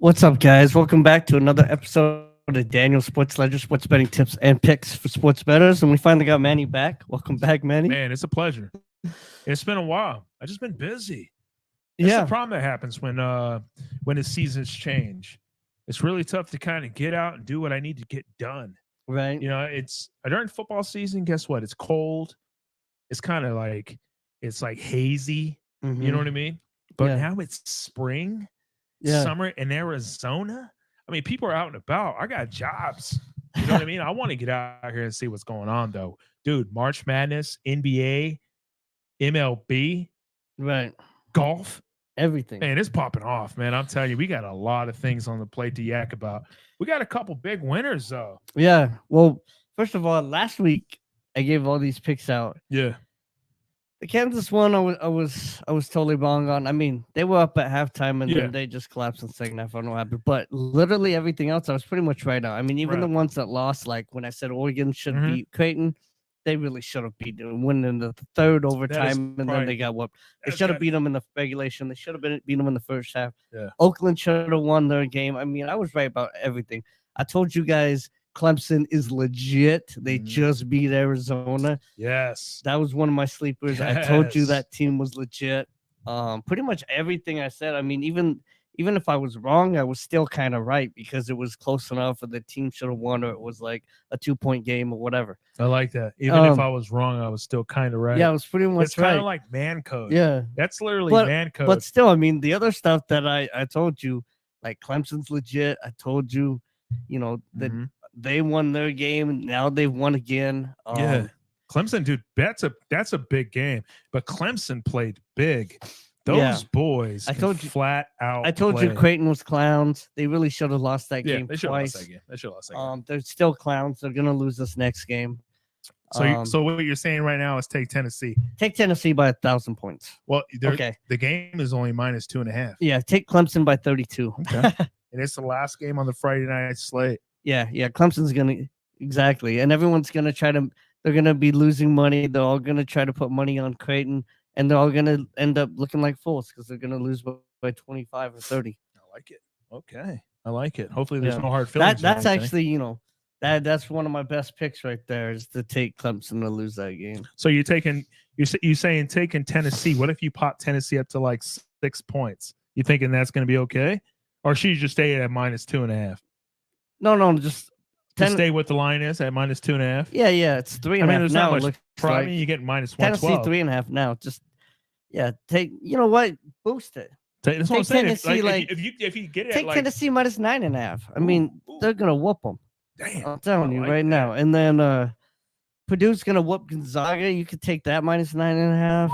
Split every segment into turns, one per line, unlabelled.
What's up, guys? Welcome back to another episode of Daniel Sports Ledger, sports betting tips and picks for sports bettors. And we finally got Manny back. Welcome back, Manny.
Man, it's a pleasure. It's been a while. I just been busy. That's the problem that happens when the seasons change. It's really tough to kind of get out and do what I need to get done.
Right.
You know, it's during football season. Guess what? It's cold. It's kind of like hazy. You know what I mean? But
Yeah.
now it's spring,
Yeah.
summer in Arizona. I mean, people are out and about. I got jobs. You know what I mean? I want to get out here and see what's going on, though. Dude, March Madness, NBA, MLB,
Right.
golf.
Everything.
Man, it's popping off, man. I'm telling you, we got a lot of things on the plate to yak about. We got a couple big winners, though.
Yeah. Well, first of all, last week I gave all these picks out.
Yeah.
The Kansas one, I was totally wrong on. I mean, they were up at halftime and
Yeah.
then they just collapsed in the second half. I don't know what happened, but literally everything else, I was pretty much right on. I mean, even
Right.
the ones that lost, like when I said Oregon should
Mhm.
beat Creighton, they really should have beat them, winning in the third overtime, and then
probably-
they got whooped. They
that's
should have
got-
beat them in the regulation. They should have beat them in the first half.
Yeah.
Oakland should have won their game. I mean, I was right about everything. I told you guys Clemson is legit. They
Mhm.
just beat Arizona.
Yes.
That was one of my sleepers. I told you
Yes.
that team was legit. Pretty much everything I said. I mean, even if I was wrong, I was still kind of right because it was close enough, or the team should have won, or it was like a 2-point game or whatever.
I like that. Even if
Um,
I was wrong, I was still kind of right.
Yeah, I was pretty much
it's kind
right.
of like man code.
Yeah,
That's literally
But-
man code.
but still, I mean, the other stuff that I told you, like Clemson's legit. I told you, that
Mhm.
they won their game. Now they've won again.
Yeah. Clemson, dude, that's a big game. But Clemson played big. Those
Yeah.
boys
I
can
told you-
flat out.
I told you
play.
Creighton was clowns. They really should have lost that
Yeah,
game
they should have
twice.
lost that game. They should have lost that game.
They're still clowns. They're gonna lose this next game.
So what you're saying right now is take Tennessee.
Take Tennessee by 1,000 points.
Well,
Okay.
the game is only minus 2.5.
Yeah, take Clemson by 32.
Okay. And it's the last game on the Friday night slate.
Yeah. Clemson's gonna exactly, and everyone's gonna try to. They're gonna be losing money. They're all gonna try to put money on Creighton, and they're all gonna end up looking like fools because they're gonna lose by 25 or 30.
I like it. Okay. I like it. Hopefully there's
Yeah.
no hard feelings. or
That's
anything.
actually that's one of my best picks right there is to take Clemson to lose that game.
So you're saying taking Tennessee. What if you pop Tennessee up to like 6 points? You thinking that's going to be okay, or should you just stay at minus 2.5?
No, just
To stay with the line is at minus 2.5.
Yeah, it's 3.5
there's
now.
not
It
much
looks
Probably
like.
you get minus
Tennessee
112.
3.5 now. Just take. You know what? Boost it.
That's what I'm
take
saying.
Tennessee,
If you get it
Take
at like,
Tennessee minus 9.5. I mean,
ooh.
they're gonna whoop them.
damn,
I'm telling
I
you
like
right
that.
now. And then Purdue's gonna whoop Gonzaga. You could take that minus 9.5.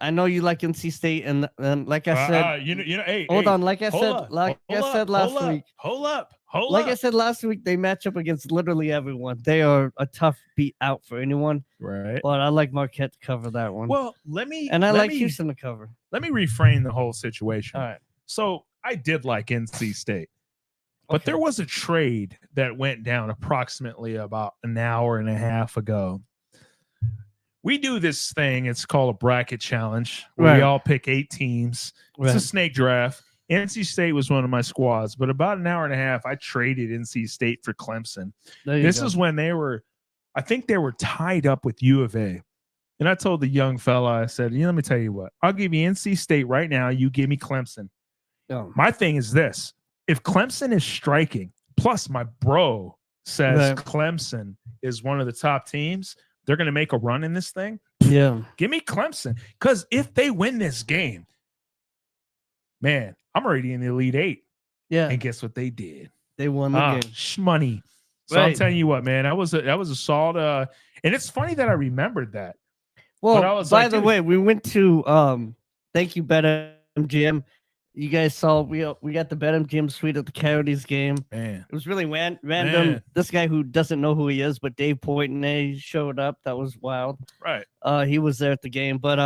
I know you like NC State, and like I said,
hey,
hold
hey,
on. Like I
hold
said,
up,
like I
hold
said
up,
last
hold up,
week.
Hold up.
Like I said last week, they match up against literally everyone. They are a tough beat out for anyone.
Right.
But I like Marquette to cover that one.
Well, let me
and I
let
like
me,
Houston to cover.
Let me reframe the whole situation.
All right.
So I did like NC State, but
Okay.
there was a trade that went down approximately about an hour and a half ago. We do this thing. It's called a bracket challenge where we
Right.
all pick 8 teams. It's
Right.
a snake draft. NC State was one of my squads, but about an hour and a half, I traded NC State for Clemson.
There you
This
go.
is when I think they were tied up with U of A. And I told the young fella, I said, let me tell you what, I'll give you NC State right now. You give me Clemson.
Oh,
My thing is this: if Clemson is striking, plus my bro says
Right.
Clemson is one of the top teams, they're going to make a run in this thing.
yeah.
Give me Clemson, because if they win this game, man, I'm already in the Elite Eight.
Yeah.
And guess what they did?
They won the game.
Shmoney. So I'm
Right.
telling you what, man, that was a solid. And it's funny that I remembered that.
Well,
I was
by
like,
the
dude-
way, we went to thank you, BetMGM. You guys saw we got the BetMGM suite at the Coyotes game.
Man,
It was really random.
Man.
This guy who doesn't know who he is, but Dave Poitney showed up. That was wild.
right.
He was there at the game, but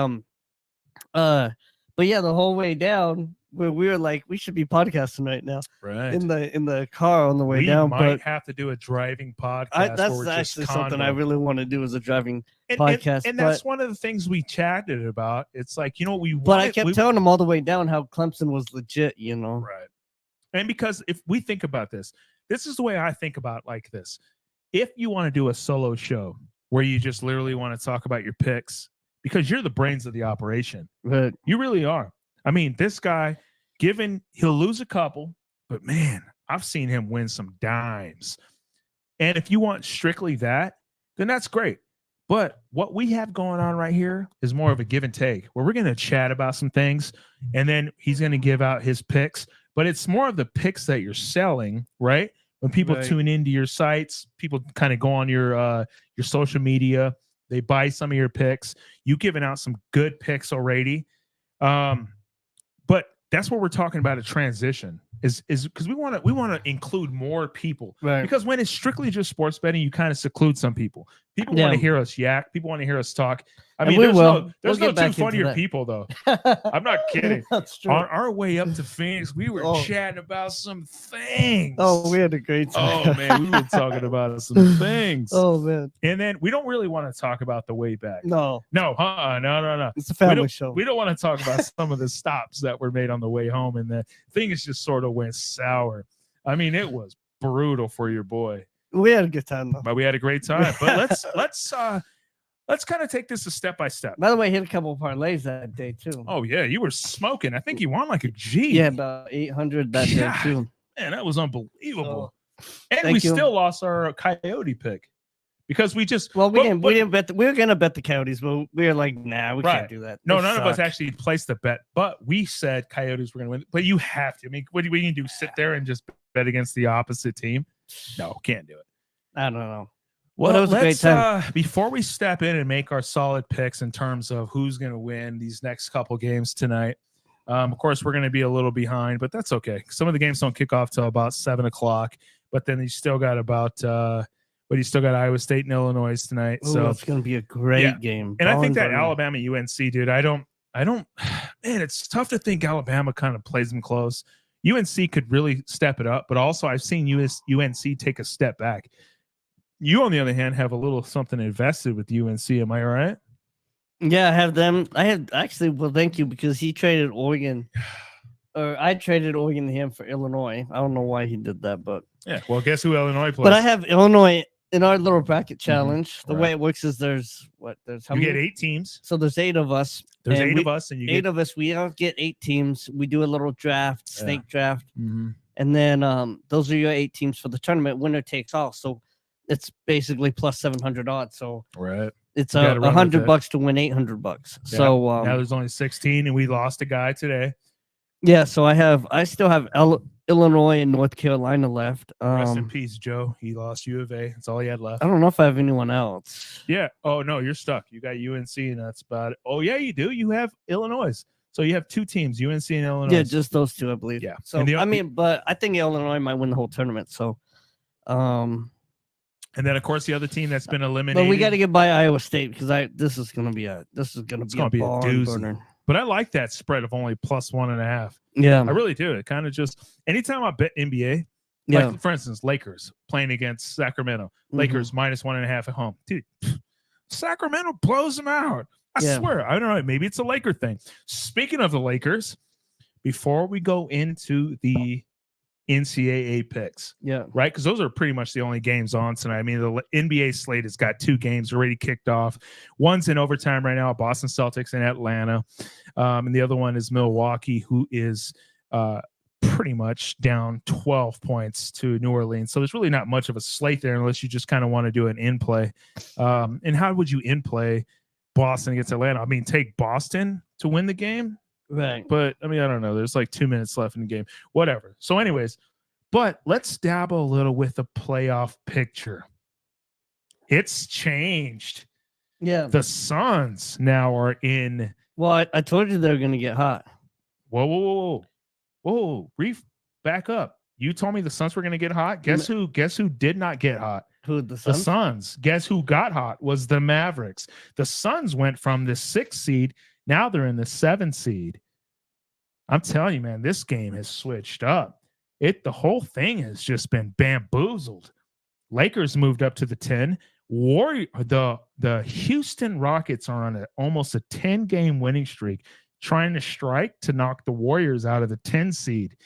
yeah, the whole way down, where we were like, we should be podcasting right now
Right.
in the car on the way
we
down.
might
But
have to do a driving podcast.
that's
where we're just
actually something I
convo.
really want to do is a driving
and
podcast.
that's one of the things we chatted about. It's like, you know,
but I kept telling him all the way down how Clemson was legit, you know.
Right. And because if we think about this is the way I think about like this. If you want to do a solo show where you just literally want to talk about your picks, because you're the brains of the operation.
Right.
You really are. I mean, this guy, he'll lose a couple, but man, I've seen him win some dimes. And if you want strictly that, then that's great. But what we have going on right here is more of a give and take, where we're going to chat about some things, and then he's going to give out his picks. But it's more of the picks that you're selling, right? When people tune into your sites, people kind of go on your social media, they buy some of your picks. You've given out some good picks already. But that's what we're talking about, a transition is because we want to include more people,
right? Because
when it's strictly just sports betting, you kind of seclude some people. People want to hear us yak. People want to hear us talk. I mean, there's no two funnier people though. I'm not kidding.
That's true.
On our way up to Phoenix, we were chatting about some things.
Oh, we had a great time.
Oh man, we were talking about some things.
Oh man.
And then we don't really want to talk about the way back.
No.
No.
It's a family show.
We don't want to talk about some of the stops that were made on the way home, and the things just sort of went sour. I mean, it was brutal for your boy.
We had a good time though.
But we had a great time. But let's kind of take this a step by step.
By the way, I hit a couple of parlays that day too.
Oh yeah, you were smoking. I think you won like a G.
Yeah, about 800 that day too.
Man, that was unbelievable. And we still lost our Coyote pick because we just
we didn't bet. We were gonna bet the Coyotes, but we were like, nah, we can't do that.
No, none of us actually placed the bet, but we said Coyotes were gonna win. But you have to. I mean, what do you do? Sit there and just bet against the opposite team? No, can't do it.
I don't know.
Well, it was a great time. Before we step in and make our solid picks in terms of who's going to win these next couple games tonight, of course, we're going to be a little behind, but that's okay. Some of the games don't kick off till about 7 o'clock, but then you still got you still got Iowa State and Illinois tonight.
Ooh,
so
it's going to be a great game.
And I think that Alabama UNC, dude, I don't, man, it's tough to think Alabama kind of plays them close. UNC could really step it up, but also I've seen UNC take a step back. You, on the other hand, have a little something invested with UNC. Am I right?
Yeah, I have them. I had actually, well, thank you, because he traded Oregon, or I traded Oregon to him for Illinois. I don't know why he did that, but
yeah. Well, guess who Illinois plays?
But I have Illinois in our little bracket challenge. The way it works is there's how many?
Get 8 teams.
So there's 8 of us.
There's 8 of us, and you
8
get...
of us. We don't get 8 teams. We do a little draft, snake draft, and then those are your 8 teams for the tournament. Winner takes all. So it's basically plus 700 odds. So it's $100 to win $800. Yeah. So
now there's only 16, and we lost a guy today.
Yeah, so I still have Illinois and North Carolina left.
Rest in peace, Joe. He lost U of A. That's all he had left.
I don't know if I have anyone else.
Yeah. Oh no, you're stuck. You got UNC, and that's about it. Oh yeah, you do. You have Illinois. So you have 2 teams, UNC and Illinois.
Yeah, just those 2, I believe.
Yeah.
So but I think Illinois might win the whole tournament. So,
and then of course the other team that's been eliminated.
But we got to get by Iowa State because this is gonna be a doozy.
But I like that spread of only plus 1.5.
Yeah,
I really do. It kind of just anytime I bet NBA, like for instance, Lakers playing against Sacramento, Lakers minus 1.5 at home. Dude, Sacramento blows them out. I swear. I don't know. Maybe it's a Laker thing. Speaking of the Lakers, before we go into the NCAA picks, right? Because those are pretty much the only games on tonight. I mean, the NBA slate has got 2 games already kicked off. One's in overtime right now, Boston Celtics in Atlanta, and the other one is Milwaukee, who is pretty much down 12 points to New Orleans. So there's really not much of a slate there unless you just kind of want to do an in play. And how would you in play Boston against Atlanta? I mean, take Boston to win the game.
Right.
But I mean, I don't know. There's like 2 minutes left in the game. Whatever. So anyways, but let's dabble a little with the playoff picture. It's changed.
Yeah.
The Suns now are in.
Well, I told you they're going to get hot.
Whoa. Reef, back up. You told me the Suns were going to get hot. Guess who did not get hot?
Who, the Suns?
The Suns. Guess who got hot was the Mavericks. The Suns went from the 6th seed. Now they're in the 7th seed. I'm telling you, man, this game has switched up. The whole thing has just been bamboozled. Lakers moved up to the 10. The Houston Rockets are on almost a 10-game winning streak, trying to strike to knock the Warriors out of the 10 seed.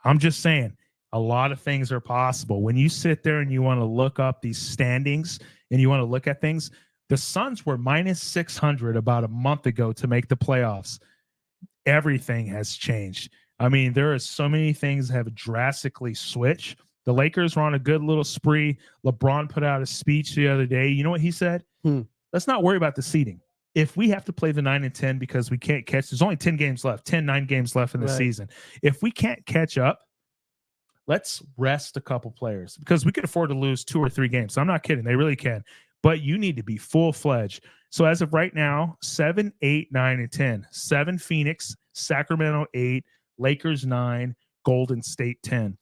I'm just saying, a lot of things are possible. When you sit there and you want to look up these standings and you want to look at things, the Suns were minus 600 about a month ago to make the playoffs. Everything has changed. I mean, there are so many things that have drastically switched. The Lakers were on a good little spree. LeBron put out a speech the other day. You know what he said? Let's not worry about the seeding. If we have to play the 9 and 10 because we can't catch, there's only 9 games left in the season. If we can't catch up, let's rest a couple players because we could afford to lose 2 or 3 games. I'm not kidding. They really can. But you need to be full-fledged. So as of right now, 7, 8, 9, and 10. 7 Phoenix, Sacramento 8, Lakers 9, Golden State 10.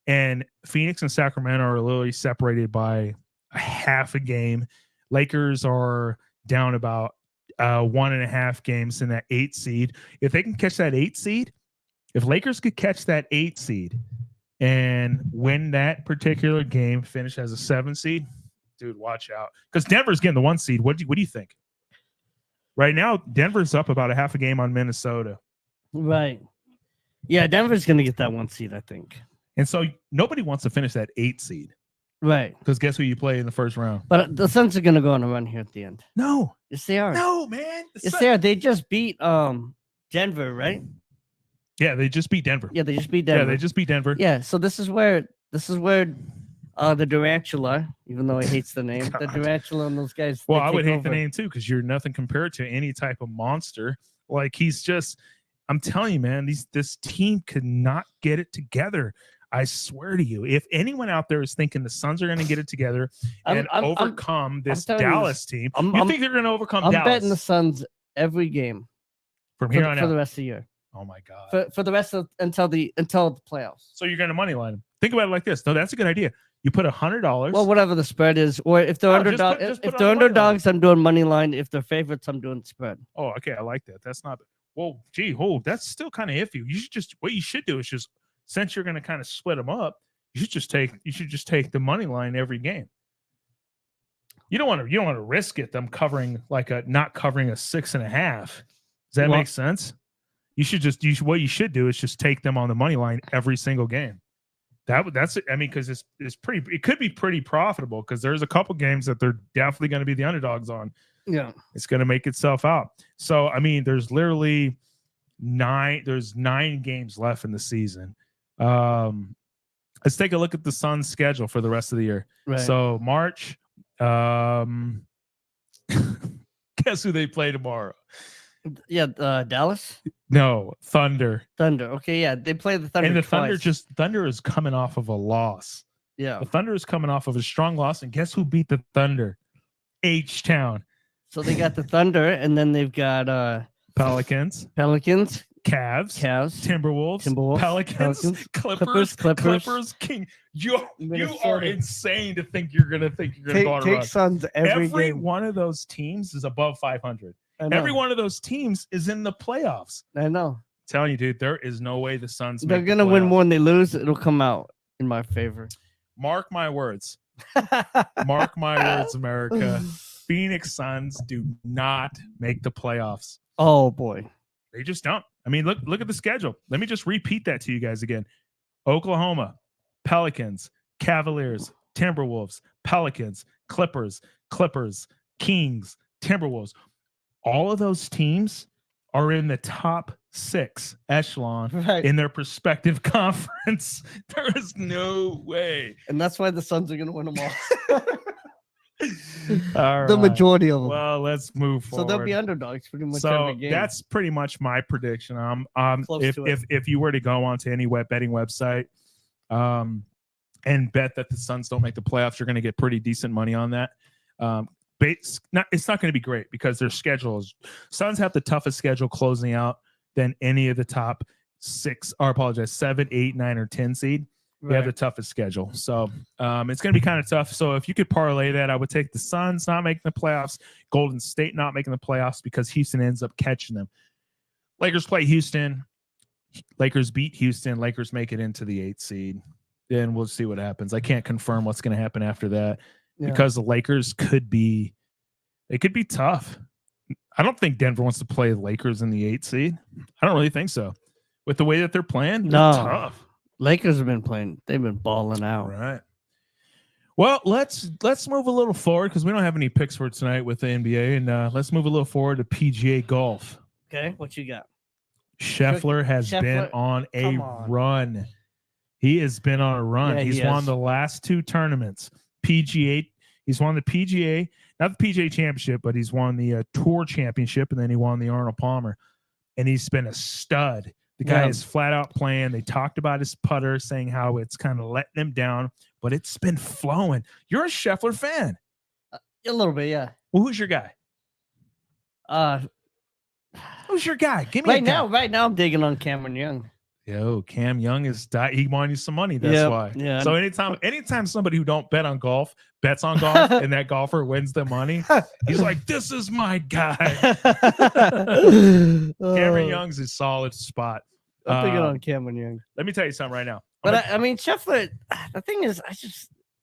And Phoenix and Sacramento are literally separated by a half a game. Lakers are down about 1.5 games in that 8 seed. If they can catch that 8 seed, if Lakers could catch that 8 seed and win that particular game, finish as a 7 seed, dude, watch out. Because Denver's getting the 1 seed. What do you think? Right now, Denver's up about a half a game on Minnesota.
Right. Yeah, Denver's going to get that 1 seed, I think.
And so nobody wants to finish that 8 seed.
Right.
Because guess who you play in the first round?
But the Suns are going to go on a run here at the end.
No.
Yes, they are.
No, man.
Yes, they are. They just beat Denver, right?
Yeah, they just beat Denver.
Yeah, they just beat Denver.
Yeah, they just beat Denver.
Yeah, so this is where the Durantula, even though he hates the name, the Durantula and those guys.
Well, I would hate the name too because you're nothing compared to any type of monster. Like he's just, I'm telling you, man, this team could not get it together. I swear to you, if anyone out there is thinking the Suns are going to get it together and overcome this Dallas team, you think they're going to overcome Dallas?
I'm betting the Suns every game
from here on out
for the rest of the year.
Oh my God!
For the rest of until the playoffs.
So you're going to money line them. Think about it like this. No, that's a good idea. You put $100.
Well, whatever the spread is, or if they're underdogs, if they're underdogs, I'm doing money line. If they're favorites, I'm doing spread.
Oh, okay, I like that. That's not. Well, that's still kind of iffy. You should just what you should do is just since you're going to kind of split them up, you should just take the money line every game. You don't want to risk it them covering not covering a 6.5. Does that make sense? What you should do is just take them on the money line every single game. That's I mean, because it could be pretty profitable because there's a couple games that they're definitely going to be the underdogs on.
Yeah,
it's going to make itself out. So I mean, there's literally 9 games left in the season. Let's take a look at the Suns' schedule for the rest of the year.
Right.
So March, guess who they play tomorrow?
Yeah, Dallas.
No, Thunder.
Okay, yeah, they play the Thunder.
And the
twice.
Thunder is coming off of a loss.
Yeah,
the Thunder is coming off of a strong loss, and guess who beat the Thunder? H-Town.
So they got the Thunder, and then they've got
Pelicans,
Cavs,
Timberwolves, Pelicans, Clippers, King. You are insane to think you're gonna go on a run.
Suns every game.
One of those teams is above 500. Every one of those teams is in the playoffs.
I know.
I'm telling you, dude, there is no way the Suns.
They're gonna win more than they lose. It'll come out in my favor.
Mark my words. Mark my words, America. Phoenix Suns do not make the playoffs.
Oh boy,
they just don't. I mean, look at the schedule. Let me just repeat that to you guys again. Oklahoma, Pelicans, Cavaliers, Timberwolves, Pelicans, Clippers, Kings, Timberwolves. All of those teams are in the top 6 echelon in their respective conference. There is no way.
And that's why the Suns are going to win them all.
All
the majority of them.
Well, let's move forward.
So they'll be underdogs pretty much
so
every game.
That's pretty much my prediction. If you were to go onto any betting website and bet that the Suns don't make the playoffs, you're going to get pretty decent money on that. It's not going to be great because their schedules. Suns have the toughest schedule closing out than any of the top 7, 8, 9, or 10 seed. They have the toughest schedule. So it's going to be kind of tough. So if you could parlay that, I would take the Suns not making the playoffs, Golden State not making the playoffs because Houston ends up catching them. Lakers play Houston. Lakers beat Houston. Lakers make it into the 8th seed. Then we'll see what happens. I can't confirm what's going to happen after that because the Lakers could be tough. I don't think Denver wants to play the Lakers in the 8th seed. I don't really think so. With the way that they're playing, they're tough.
Lakers have been playing. They've been balling out.
Right. Well, let's move a little forward because we don't have any picks for tonight with the NBA, and let's move a little forward to PGA golf.
Okay, what you got?
Scheffler has been on a run. He has been on a run.
Yeah,
he's won the last 2 tournaments. PGA. He's won the PGA, not the PGA Championship, but he's won the Tour Championship, and then he won the Arnold Palmer. And he's been a stud. The guy is flat out playing. They talked about his putter, saying how it's kind of letting him down, but it's been flowing. You're a Scheffler fan.
A little bit, yeah.
Well, who's your guy? Who's your guy? Give me
right now I'm digging on Cameron Young.
Yo, Cam Young he won you some money. That's why.
Yeah.
So anytime somebody who don't bet on golf bets on golf and that golfer wins the money, he's like, this is my guy. Cameron Young's a solid spot.
I'm thinking on Cameron Young.
Let me tell you something right now.
But I mean, Scheffler, the thing is,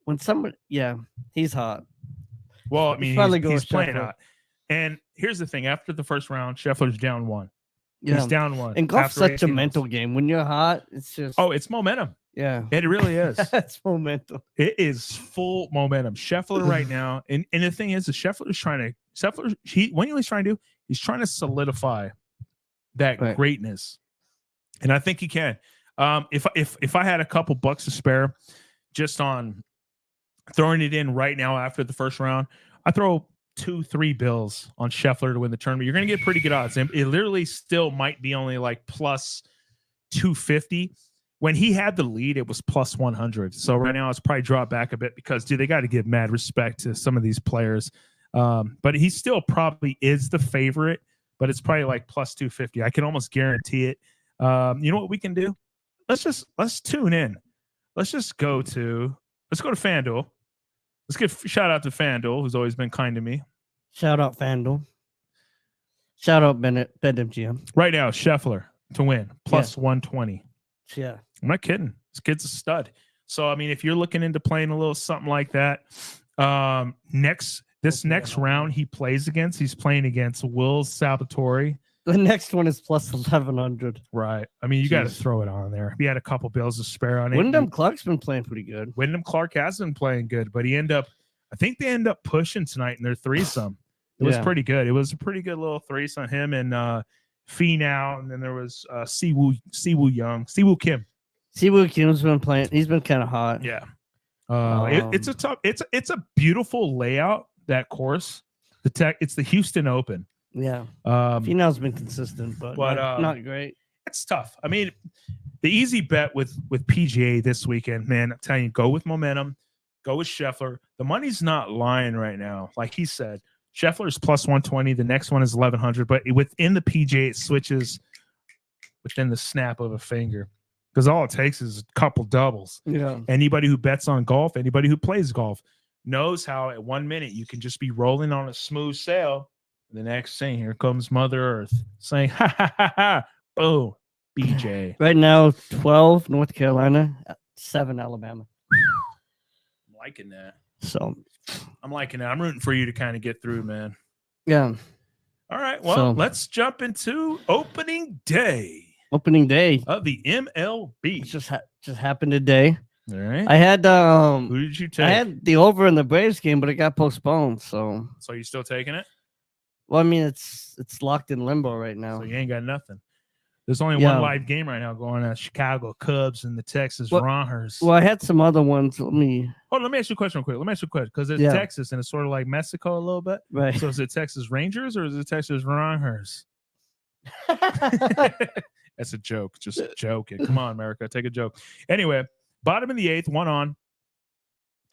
when somebody, he's hot.
Well, I mean, he's playing hot. And here's the thing. After the first round, Scheffler's down 1. Yeah. He's down 1.
And golf's such a mental game. When you're hot, it's just...
Oh, it's momentum.
Yeah.
It really is.
It's momentum.
It is full momentum. Scheffler right now, and the thing is, Scheffler's trying to... What he was trying to do, he's trying to solidify that greatness. And I think he can. If I had a couple bucks to spare just on throwing it in right now after the first round, I throw 2-3 bills on Scheffler to win the tournament. You're going to get pretty good odds. And it literally still might be only like plus 250. When he had the lead, it was plus 100. So right now it's probably dropped back a bit because, dude, they got to give mad respect to some of these players. But he still probably is the favorite, but it's probably like plus 250. I can almost guarantee it. You know what we can do? Let's tune in. Let's go to FanDuel. Let's give a shout out to FanDuel, who's always been kind to me. Shout out FanDuel. Shout out BetMGM. Right now, Scheffler to win plus 120. Yeah, I'm not kidding. This kid's a stud. So I mean, if you're looking into playing a little something like that, next round he plays against, he's playing against Will Salvatore. The next one is plus 1,100. Right. I mean, you got to throw it on there. He had a couple bills to spare on it. Wyndham Clark's been playing pretty good. Wyndham Clark has been playing good, but I think they end up pushing tonight in their threesome. It was pretty good. It was a pretty good little threesome. Him and Finau, and then there was Siwoo Kim. Siwoo Kim's been playing. He's been kind of hot. Yeah. It's a beautiful layout, that course. It's the Houston Open. Yeah. Finau's been consistent, but not great. It's tough. I mean, the easy bet with PGA this weekend, man, I'm telling you, go with momentum, go with Scheffler. The money's not lying right now. Like he said, Scheffler's plus 120. The next one is 1,100, but within the PGA, it switches within the snap of a finger because all it takes is a couple doubles. Yeah. Anybody who bets on golf, anybody who plays golf knows how at 1 minute you can just be rolling on a smooth sail. The next thing, here comes Mother Earth saying, ha, ha, ha, ha, boom, BJ. Right now, 12, North Carolina, 7, Alabama. I'm liking that. So I'm liking that. I'm rooting for you to kind of get through, man. Yeah. All right. Well, let's jump into opening day. Opening day of the MLB. It just happened today. All right. I had who did you take? I had the over in the Braves game, but it got postponed. So you still taking it? Well, I mean, it's locked in limbo right now. So you ain't got nothing. There's only one live game right now going on: Chicago Cubs and the Texas Rangers. Well, I had some other ones. Let me ask you a question real quick. Let me ask you a question because it's Texas and it's sort of like Mexico a little bit. Right. So is it Texas Rangers or is it Texas Rangers? That's a joke. Just joking. Come on, America. Take a joke. Anyway, bottom of the 8th, 1 on.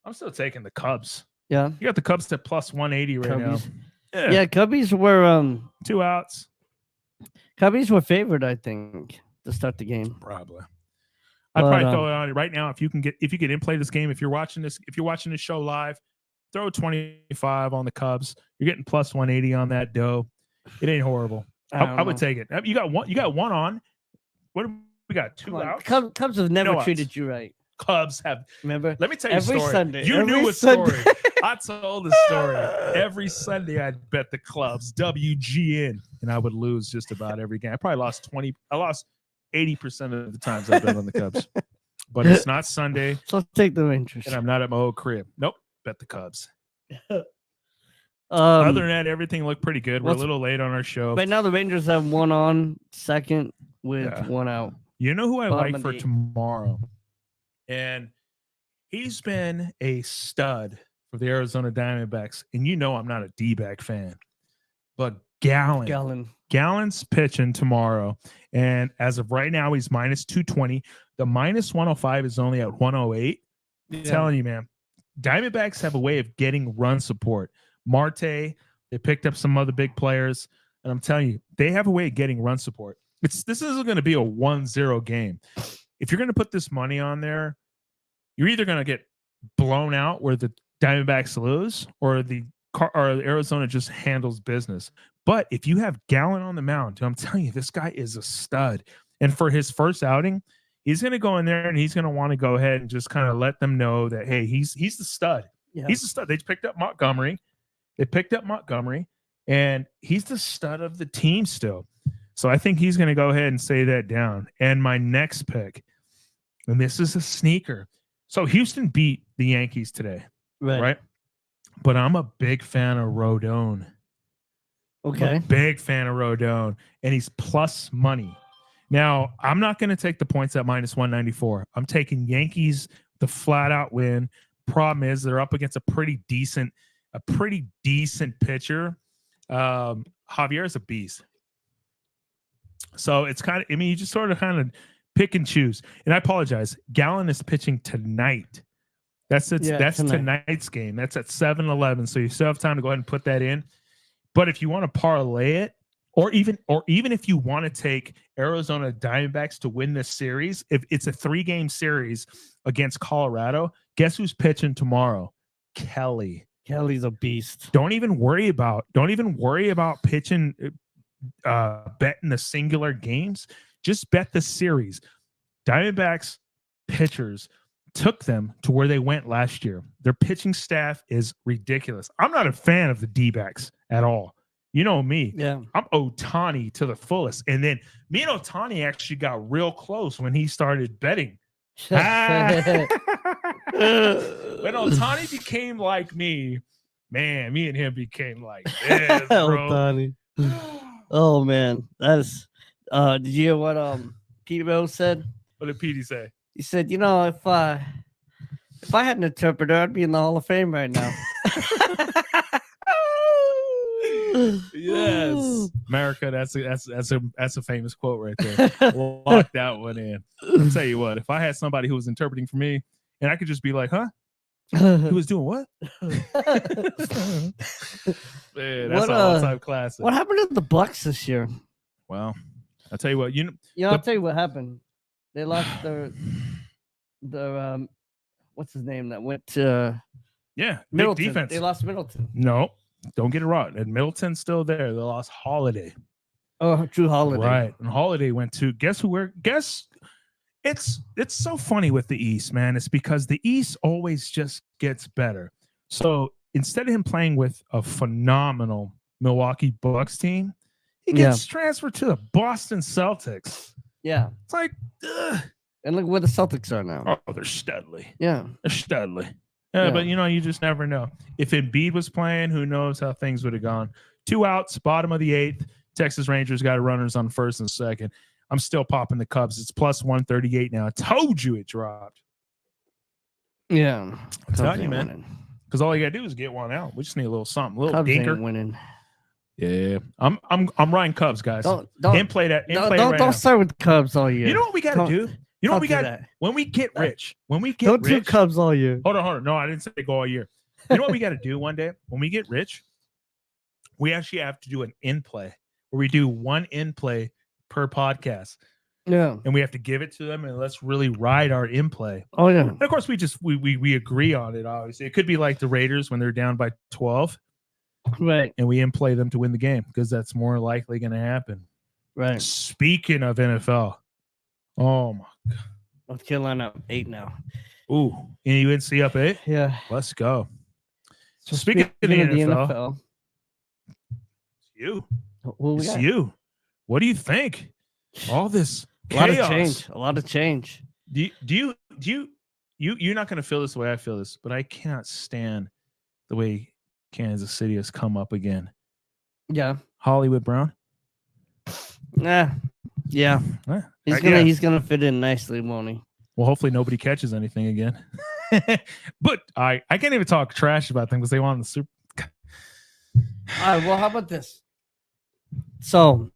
I'm still taking the Cubs. Yeah. You got the Cubs to plus 180 right now. Yeah, Cubbies were 2 outs. Cubbies were favored, I think, to start the game. Probably. I'd probably throw it on right now if you can in play this game. If you're watching this show live, throw 25 on the Cubs. You're getting plus 180 on that dough. It ain't horrible. I would take it. You got one. You got one on. What do we got? Two outs.
Cubs have never treated you right.
Cubs have.
Remember?
Let me tell you a story.
Sunday.
You knew a story. I told the story. Every Sunday, I'd bet the Cubs WGN, and I would lose just about every game. I probably lost 20. I lost 80% of the times I bet on the Cubs. But it's not Sunday.
So let's take the Rangers.
And I'm not at my old crib. Nope. Bet the Cubs. Other than that, everything looked pretty good. We're a little late on our show.
Right now, the Rangers have one on second with one out.
You know who I like for tomorrow? And he's been a stud for the Arizona Diamondbacks. And you know I'm not a D-back fan. But Gallen's pitching tomorrow. And as of right now, he's minus 220. The minus 105 is only at 108. I'm telling you, man, Diamondbacks have a way of getting run support. Marte, they picked up some other big players. And I'm telling you, they have a way of getting run support. This isn't going to be a 1-0 game. If you're going to put this money on there, you're either going to get blown out where the Diamondbacks lose or Arizona just handles business. But if you have Gallen on the mound, I'm telling you, this guy is a stud. And for his first outing, he's going to go in there and he's going to want to go ahead and just kind of let them know that, hey, he's the stud. Yeah. He's the stud. They picked up Montgomery. And he's the stud of the team still. So I think he's going to go ahead and say that down. And my next pick, and this is a sneaker. So Houston beat the Yankees today, right? But I'm a big fan of Rodon.
Okay.
Big fan of Rodon. And he's plus money. Now, I'm not going to take the points at minus 194. I'm taking Yankees, the flat-out win. Problem is they're up against a pretty decent pitcher. Javier is a beast. So it's kind of, you just sort of kind of pick and choose. And I apologize. Gallen is pitching tonight. That's tonight's game. That's at 7-11. So you still have time to go ahead and put that in. But if you want to parlay it, or even if you want to take Arizona Diamondbacks to win this series, if it's a 3-game series against Colorado, guess who's pitching tomorrow? Kelly.
Kelly's a beast.
Don't even worry about pitching, betting the singular games. Just bet the series. Diamondbacks pitchers took them to where they went last year. Their pitching staff is ridiculous. I'm not a fan of the D-backs at all. You know me.
Yeah.
I'm Ohtani to the fullest. And then me and Ohtani actually got real close when he started betting. When Ohtani became like me, man, me and him became like this, bro.
Ohtani. Oh man, that is. Did you hear what Pete Rose said?
What did Petey say?
He said, "You know, if I had an interpreter, I'd be in the Hall of Fame right now."
Yes, America. That's a famous quote right there. Lock that one in. I'll tell you what. If I had somebody who was interpreting for me, and I could just be like, "Huh? He was doing what?" Man, that's an all-time classic.
What happened to the Bucks this year?
Well, I'll tell you what.
I'll tell you what happened. They lost their what's his name that went to
Middleton. Defense.
They lost Middleton.
No, don't get it wrong. And Middleton's still there. They lost Holiday.
Oh, Drew Holiday.
Right. And Holiday went to it's so funny with the East, man. It's because the East always just gets better. So instead of him playing with a phenomenal Milwaukee Bucks team, he gets transferred to the Boston Celtics.
Yeah.
It's like, ugh.
And look where the Celtics are now.
Oh, they're studly.
Yeah.
They're studly. Yeah, but you just never know. If Embiid was playing, who knows how things would have gone. 2 outs, bottom of the 8th. Texas Rangers got runners on first and second. I'm still popping the Cubs. It's plus 138 now. I told you it dropped.
Yeah.
I'm telling you, man. Because all you gotta do is get one out. We just need a little something, a little
Cubs
dinker.
Ain't winning.
Yeah, I'm riding Cubs, guys. Don't play that.
Don't start with the Cubs all year.
You know what we gotta do? You know what we got? When we get rich,
don't do Cubs all year.
Hold on. No, I didn't say go all year. You know what we got to do one day? When we get rich, we actually have to do an in-play where we do one in-play per podcast.
Yeah.
And we have to give it to them and let's really ride our in-play.
Oh, yeah.
And of course, we agree on it, obviously. It could be like the Raiders when they're down by 12.
Right.
and we in-play them to win the game because that's more likely going to happen.
Right.
Speaking of NFL, oh my God.
North Carolina up 8 now.
Ooh, UNC up 8?
Yeah.
Let's go.
So
speaking of the NFL,
NFL,
it's you.
It's
you. What do you think? All this
a lot
chaos.
of change. A lot of change.
You're not going to feel this the way I feel this, but I cannot stand the way Kansas City has come up again.
Yeah.
Hollywood Brown.
Yeah. He's gonna fit in nicely, won't he?
Well, hopefully nobody catches anything again. But I can't even talk trash about them because they won the Super.
All right. Well, how about this? So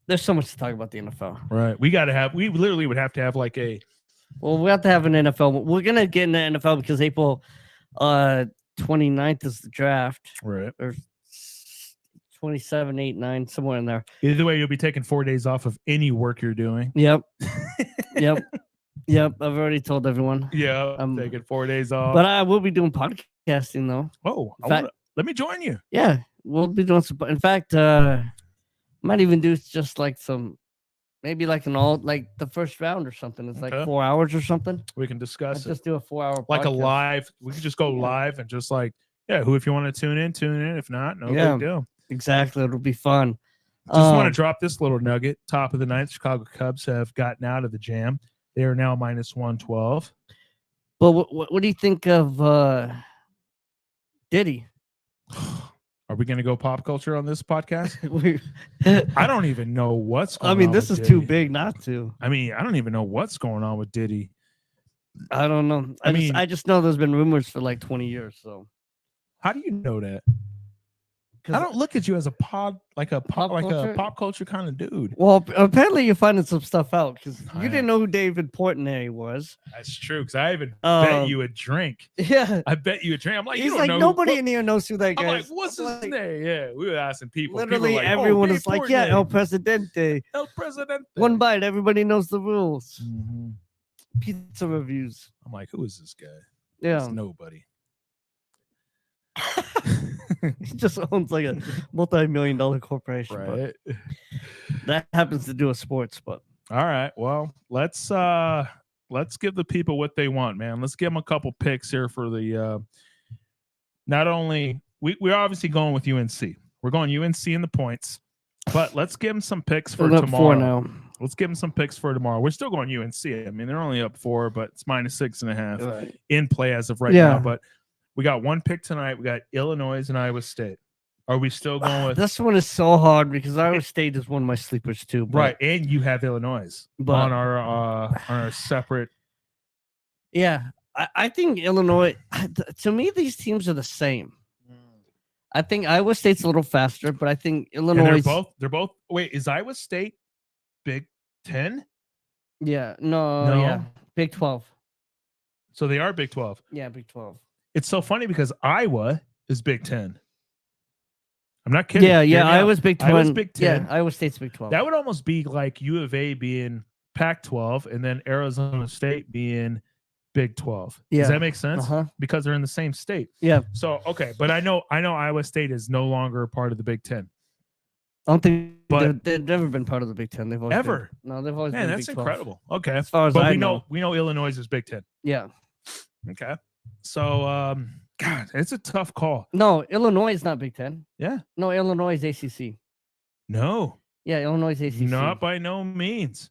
there's so much to talk about the NFL.
Right. We literally would have to have like a.
Well, we have to have an NFL. We're gonna get in the NFL because April 29th is the draft.
Right.
Or 27, 8, 9, somewhere in there.
Either way, you'll be taking 4 days off of any work you're doing.
Yep. I've already told everyone.
Yeah, I'm taking 4 days off.
But I will be doing podcasting though.
Oh, let me join you.
Yeah, we'll be doing some. In fact, might even do just like some, maybe like the first round or something. It's like 4 hours or something.
We can discuss it.
Just do a 4-hour
like
podcast.
a live. We could just go live and just like, who if you want to tune in. If not, no big deal.
Exactly, it'll be fun.
Just want to drop this little nugget. Top of the ninth, Chicago Cubs have gotten out of the jam. They are now minus 112.
But what do you think of Diddy?
Are we going to go pop culture on this podcast? I don't even know what's going on.
I mean, this is
Diddy.
too big not to.
I mean, I don't even know what's going on with Diddy.
I don't know. I just know there's been rumors for like 20 years. So
how do you know that? I don't look at you as a pop culture kind of dude.
Well, apparently you're finding some stuff out because you didn't know who David Portnoy was.
That's true because I even bet you a drink.
Yeah,
I bet you a drink. I'm like,
he's like nobody in here knows who that guy is.
I'm like, what's his name? Yeah, we were asking people.
Literally,
people
everyone is like, yeah, El Presidente.
El Presidente.
One bite, everybody knows the rules.
Mm-hmm.
Pizza reviews.
I'm like, who is this guy?
Yeah,
it's nobody.
He just owns like a multi-million-dollar corporation.
Right.
That happens to do with sports, but
all right. Well, let's give the people what they want, man. Let's give them a couple picks here for the not only we're obviously going with UNC. We're going UNC in the points, but let's give them some picks for tomorrow.
Now.
Let's give them some picks for tomorrow. We're still going UNC. I mean, they're only up 4, but it's minus 6.5 in play as of right now. But we got one pick tonight. We got Illinois and Iowa State. Are we still going with
this one? Is so hard because Iowa State is one of my sleepers too. But,
right, and you have Illinois on our separate.
Yeah, I think Illinois. To me, these teams are the same. I think Iowa State's a little faster, but I think Illinois.
They're both. Wait, is Iowa State Big 10?
Yeah, no, yeah, Big 12.
So they are Big 12.
Yeah, Big 12.
It's so funny because Iowa is Big 10. I'm not kidding.
Yeah. Iowa's Big 12.
Iowa's Big 10.
Yeah, Iowa State's Big 12.
That would almost be like U of A being Pac-12 and then Arizona State being Big 12.
Yeah.
Does that make sense?
Uh-huh.
Because they're in the same state.
Yeah.
So okay, but I know Iowa State is no longer a part of the Big 10.
I don't think they've never been part of the Big 10. They've always
been.
No, they've always
been.
Big
That's
12.
incredible. Okay.
As far as I know.
We know Illinois is Big 10.
Yeah.
Okay. So God, it's a tough call.
No, Illinois is not Big 10.
Yeah.
No, Illinois is ACC.
No.
Yeah, Illinois is ACC.
Not by no means.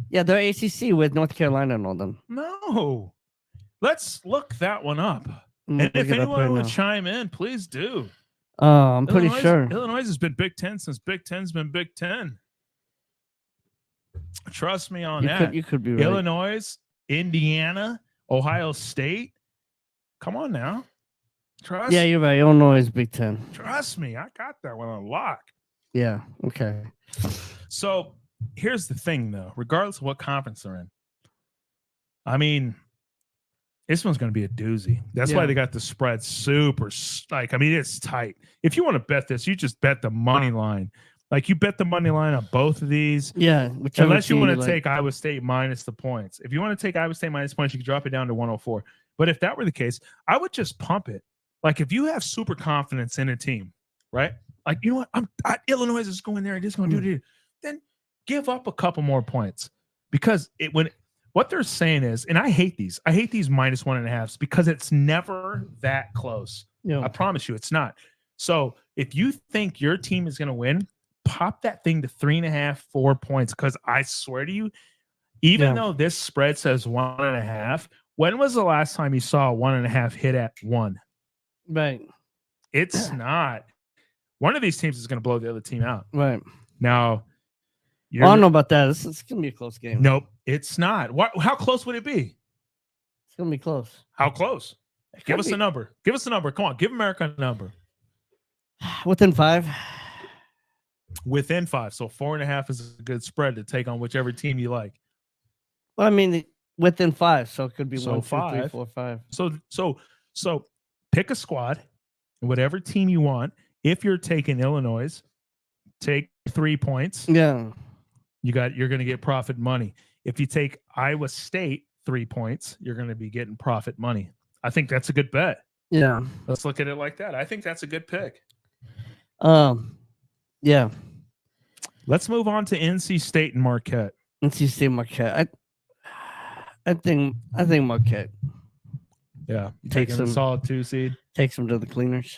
Yeah, they're ACC with North Carolina and all them.
No. Let's look that one up. And if anyone will chime in, please do.
I'm pretty sure.
Illinois has been Big 10 since Big 10's been Big 10. Trust me on that.
You could be right.
Illinois, Indiana, Ohio State. Come on now. Trust.
Yeah, you're right. Illinois is Big 10.
Trust me. I got that one on lock.
Yeah. Okay.
So here's the thing, though. Regardless of what conference they're in, I mean, this one's going to be a doozy. That's why they got the spread super, it's tight. If you want to bet this, you just bet the money line. Like, you bet the money line on both of these.
Yeah.
Unless you want to take Iowa State minus the points. If you want to take Iowa State minus points, you can drop it down to 104. But if that were the case, I would just pump it. Like, if you have super confidence in a team, right? Like, you know what? Illinois is going there and just going to do it. Then give up a couple more points because what they're saying is, and I hate these -1.5s because it's never that close.
Yeah.
I promise you, it's not. So if you think your team is going to win, pop that thing to 3.5, 4 points. Because I swear to you, even though this spread says 1.5, when was the last time you saw a 1.5 hit at 1?
Right.
It's not. One of these teams is going to blow the other team out.
Right.
Now,
I don't know about that. It's going to be a close game.
Nope, it's not. How close would it be?
It's going to be close.
How close? Give us a number. Give us a number. Come on, give America a number.
Within 5.
Within 5. So 4.5 is a good spread to take on whichever team you like.
Well, I mean, within 5, so it could be 1, 2, 3, 4, 5.
So pick a squad, whatever team you want. If you're taking Illinois, take 3 points.
Yeah.
You're going to get profit money. If you take Iowa State 3 points, you're going to be getting profit money. I think that's a good bet.
Yeah.
Let's look at it like that. I think that's a good pick.
Yeah.
Let's move on to NC State and Marquette.
NC State Marquette. I think Marquette.
Yeah.
Takes them
a solid 2 seed.
Takes them to the cleaners.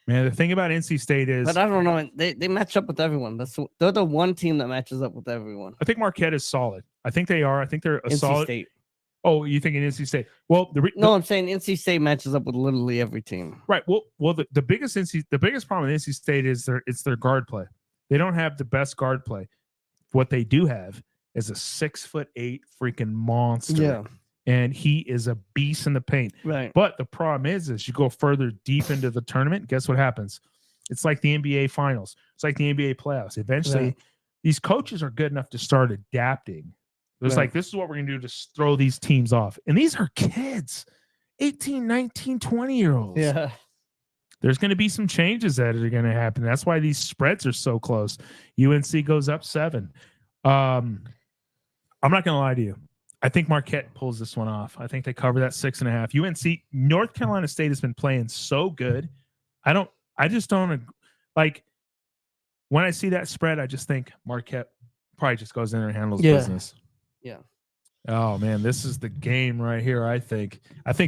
Man, the thing about NC State is,
but I don't know. They match up with everyone. They're the one team that matches up with everyone.
I think Marquette is solid. I think they are. I think they're a
NC
solid.
State.
Oh, you think in NC State? Well,
no, I'm saying NC State matches up with literally every team.
Right. Well, the biggest problem with NC State is their guard play. They don't have the best guard play. What they do have is a 6'8" freaking monster.
Yeah.
And he is a beast in the paint.
Right.
But the problem is you go further deep into the tournament, guess what happens? It's like the NBA finals. It's like the NBA playoffs. Eventually, these coaches are good enough to start adapting. It's like, this is what we're going to do to throw these teams off. And these are kids, 18, 19, 20-year-olds.
Yeah.
There's going to be some changes that are going to happen. That's why these spreads are so close. UNC goes up 7. I'm not going to lie to you. I think Marquette pulls this one off. I think they cover that 6.5. UNC, North Carolina State has been playing so good. I just don't like when I see that spread. I just think Marquette probably just goes in there and handles business.
Yeah.
Oh man, this is the game right here. I think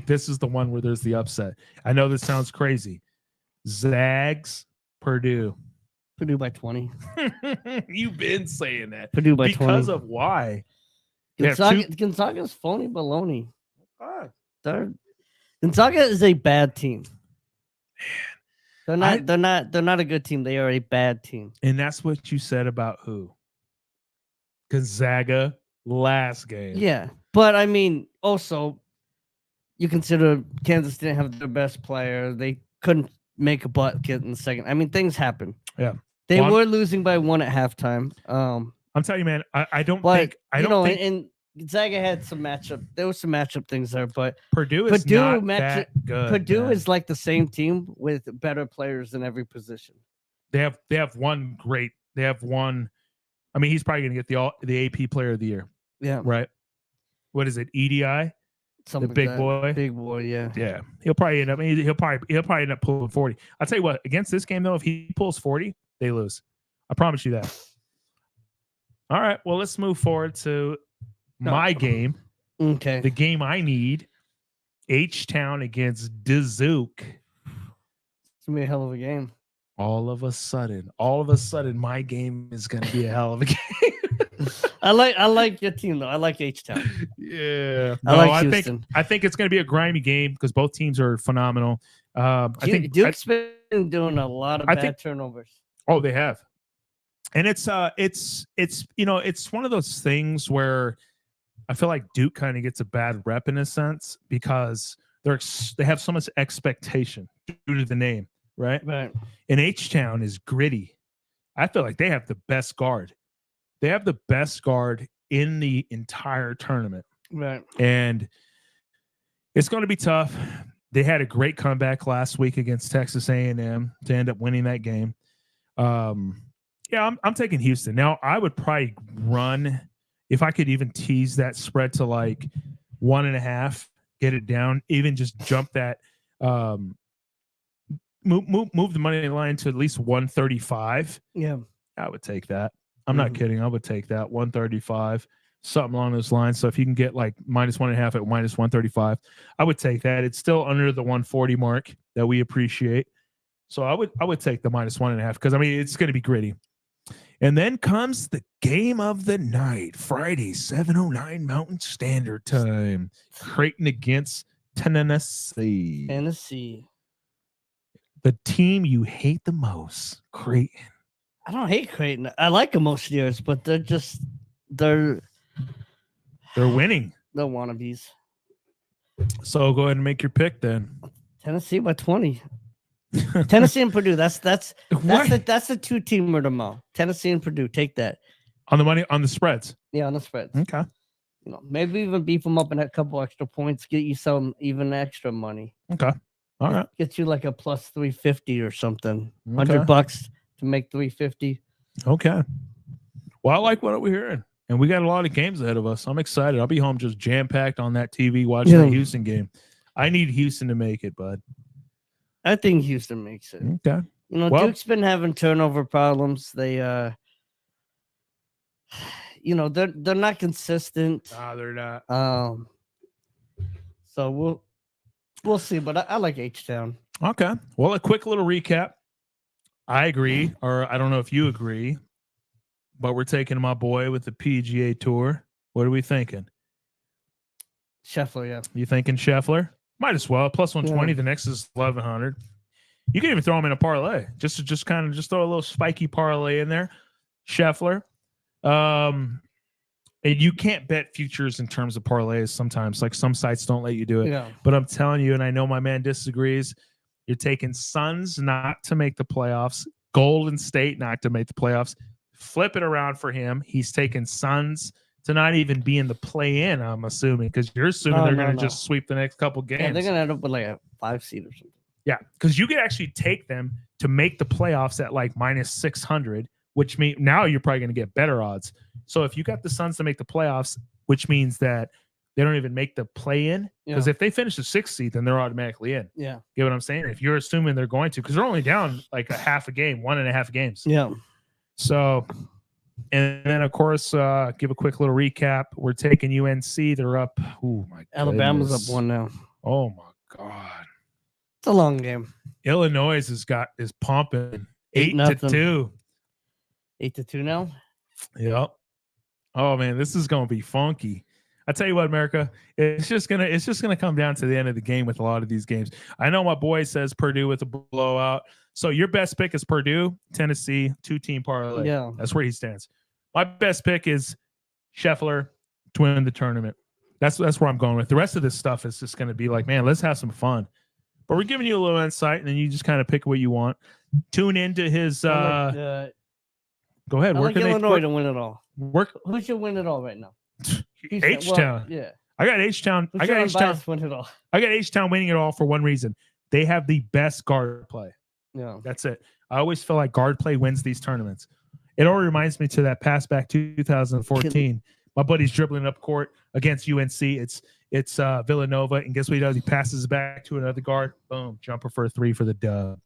this is the one where there's the upset. I know this sounds crazy. Zags, Purdue.
Purdue by 20.
You've been saying that.
Purdue by 20.
Because of why?
Gonzaga's phony baloney. Gonzaga is a bad team. Man. They're not a good team. They are a bad team.
And that's what you said about who? Gonzaga last game.
Yeah. But I mean, also you consider Kansas didn't have their best player. They couldn't make a bucket in the second. I mean, things happen.
Yeah.
They were losing by 1 at halftime.
I'm telling you, man, I don't think
and Gonzaga had some matchup. There was some matchup things there, but
Purdue is not that good.
Purdue is like the same team with better players in every position.
They have one great. They have one. I mean, he's probably going to get the AP Player of the Year.
Yeah.
Right. What is it? EDI.
Something
the big boy.
Big boy. Yeah.
Yeah. He'll probably end up. He'll probably end up pulling 40. I'll tell you what. Against this game though, if he pulls 40, they lose. I promise you that. All right. Well, let's move forward to my game.
Okay.
The game I need. H-Town against Duke.
It's gonna be a hell of a game.
All of a sudden, my game is gonna be a hell of a game.
I like your team though. I like H-Town.
Yeah.
No, I like Houston.
I think it's gonna be a grimy game because both teams are phenomenal. I think
Duke's been doing a lot of bad turnovers.
Oh, they have. And it's one of those things where I feel like Duke kind of gets a bad rep in a sense because they have so much expectation due to the name, right?
Right.
And H-Town is gritty. I feel like they have the best guard. They have the best guard in the entire tournament.
Right.
And it's going to be tough. They had a great comeback last week against Texas A&M to end up winning that game. Yeah, I'm taking Houston. Now, I would probably run, if I could even tease that spread to like 1.5, get it down, even just jump that move the money line to at least 135.
Yeah.
I would take that. I'm not kidding. I would take that 135, something along those lines. So if you can get like -1.5 at -135, I would take that. It's still under the 140 mark that we appreciate. So I would take the -1.5 because I mean it's going to be gritty. And then comes the game of the night, Friday, 7:09 Mountain Standard Time. Creighton against Tennessee.
Tennessee.
The team you hate the most, Creighton.
I don't hate Creighton. I like them most years, but they're
winning.
They're wannabes.
So go ahead and make your pick then.
Tennessee by 20. Tennessee and Purdue. That's the 2-teamer tomorrow. Tennessee and Purdue. Take that.
On the money, on the spreads.
Yeah, on the spreads.
Okay.
Maybe even beef them up in a couple extra points, get you some even extra money.
Okay. All right.
Get you like a plus 350 or something.
Okay.
$100 to make 350.
Okay. Well, I like what we're hearing. And we got a lot of games ahead of us. I'm excited. I'll be home just jam-packed on that TV watching the Houston game. I need Houston to make it, bud.
I think Houston makes it.
Okay.
Duke's been having turnover problems. They they're not consistent.
Nah, they're not.
So we'll see, but I like H-Town.
Okay. Well, a quick little recap. I agree, or I don't know if you agree, but we're taking my boy with the PGA Tour. What are we thinking?
Scheffler, yeah.
You thinking Scheffler? Might as well. Plus 120. Yeah. The next is 1,100. You can even throw him in a parlay. Just throw a little spiky parlay in there. Scheffler. And you can't bet futures in terms of parlays sometimes. Like some sites don't let you do it.
Yeah.
But I'm telling you, and I know my man disagrees, you're taking Suns not to make the playoffs, Golden State not to make the playoffs. Flip it around for him. He's taking Suns to not even be in the play-in, I'm assuming, because you're assuming they're going to just sweep the next couple games.
Yeah, they're going to end up with like a 5 seed or something.
Yeah, because you could actually take them to make the playoffs at like -600, which means now you're probably going to get better odds. So if you got the Suns to make the playoffs, which means that they don't even make the play-in, because if they finish the 6th seed, then they're automatically in.
Yeah.
Get what I'm saying? If you're assuming they're going to, because they're only down like a half a game, 1.5 games.
Yeah.
So, and then, of course, give a quick little recap. We're taking UNC. They're up. Oh, my God.
Alabama's up 1 now.
Oh, my God.
It's a long game.
Illinois is pumping 8-2.
8-2 now?
Yep. Oh, man, this is going to be funky. I tell you what, America, it's just gonna come down to the end of the game with a lot of these games. I know my boy says Purdue with a blowout. So your best pick is Purdue, Tennessee, 2-team parlay.
Yeah,
that's where he stands. My best pick is Scheffler to win the tournament. That's where I'm going with. The rest of this stuff is just going to be like, man, let's have some fun. But we're giving you a little insight, and then you just kind of pick what you want. Tune into his. Go ahead.
I like Illinois to win it all. Who should win it all right now?
H-Town.
Yeah.
I got H-Town. I got H-Town winning it all for one reason. They have the best guard play.
Yeah.
That's it. I always feel like guard play wins these tournaments. It all reminds me to that pass back 2014. My buddy's dribbling up court against UNC. It's Villanova, and guess what he does? He passes it back to another guard. Boom, jumper for a 3 for the dub.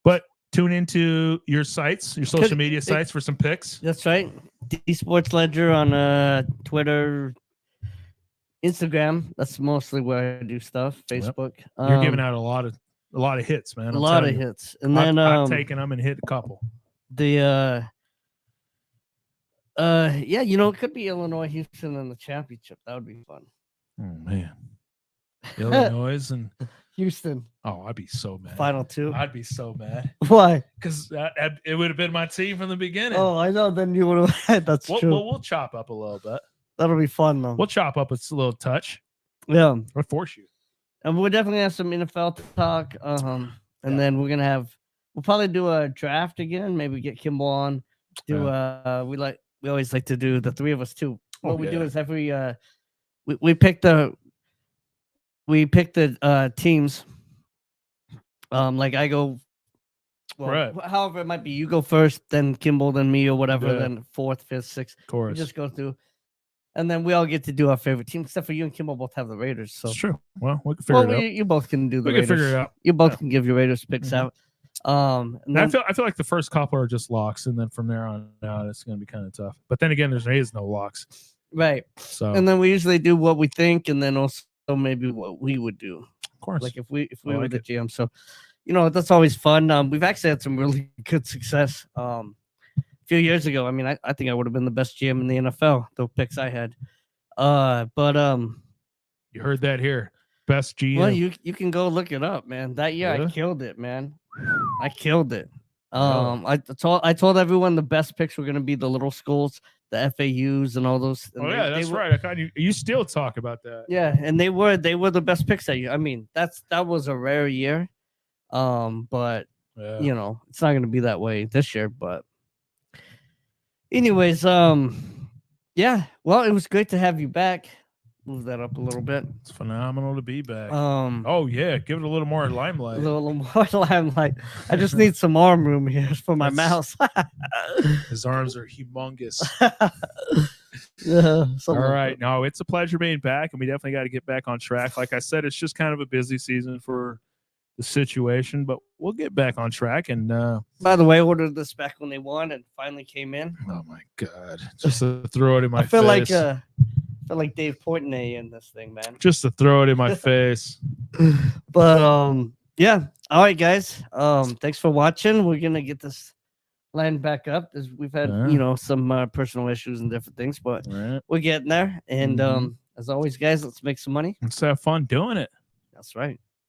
But tune into your sites, your social media sites for some picks.
That's right. D Sports Ledger on Twitter, Instagram. That's mostly where I do stuff. Facebook.
Yep. You're giving out a lot of hits, man.
A lot of hits, and then
I've taken them and hit a couple.
It could be Illinois, Houston in the championship. That would be fun.
Oh man, Illinois and
Houston.
Oh, I'd be so mad.
Final 2.
I'd be so mad.
Why?
Because it would have been my team from the beginning.
Oh, I know. Then you would have had. That's true.
We'll chop up a little bit.
That'll be fun, though.
We'll chop up a little touch.
Yeah.
Or force you.
And we'll definitely have some NFL talk. And then we'll probably do a draft again. Maybe get Kimball on. We always like to do the 3 of us too. What we do is every we pick the teams. Like I go, however it might be. You go first, then Kimball, then me, or whatever. Then 4th, 5th, 6th.
Of course.
We just go through. And then we all get to do our favorite team, except for you and Kimball both have the Raiders. So
it's true. Well, we can figure it out.
You both can do the
We
Raiders.
can figure it out.
You both can give your Raiders picks out. And
I
then,
feel like the first couple are just locks, and then from there on out, it's going to be kind of tough. But then again, there is no locks.
right.
So
And then we usually do what we think, and then also maybe what we would do.
of course,
Like if we
I
were
like
the
it.
GM. So, that's always fun. We've actually had some really good success. A few years ago, I mean, I think I would have been the best GM in the NFL. The picks I had. But
you heard that here. Best GM.
well, you can go look it up, man. That year
Yeah?
I killed it, man. I killed it.
Wow.
I told everyone the best picks were gonna be the little schools, the FAUs, and all those. And
Oh
they-
yeah,
they
that's
were-
right. I thought you still talk about that.
Yeah, and they were the best picks that year. I mean, that was a rare year. But
Yeah.
it's not gonna be that way this year. But anyways, yeah. Well, it was great to have you back. Move that up a little bit.
It's phenomenal to be back.
Oh,
Oh yeah, give it a little more
a
limelight.
little more limelight. I just need some arm room here for my mouse.
His arms are humongous.
Yeah,
All right, no, it's a pleasure being back, and we definitely got to get back on track. Like I said, it's just kind of a busy season for the situation, but we'll get back on track. And
By the way, I ordered this back when they won and finally came in.
oh my god, just to throw it in my
I feel
face.
like Dave Portnoy in this thing, man.
Just to throw it in my face.
But yeah. All right, guys. Thanks for watching. We're gonna get this line back up. We've had
Yeah.
some personal issues and different things, but
All right,
we're getting there. And
Mhm.
as always, guys, let's make some money.
let's have fun doing it.
That's right.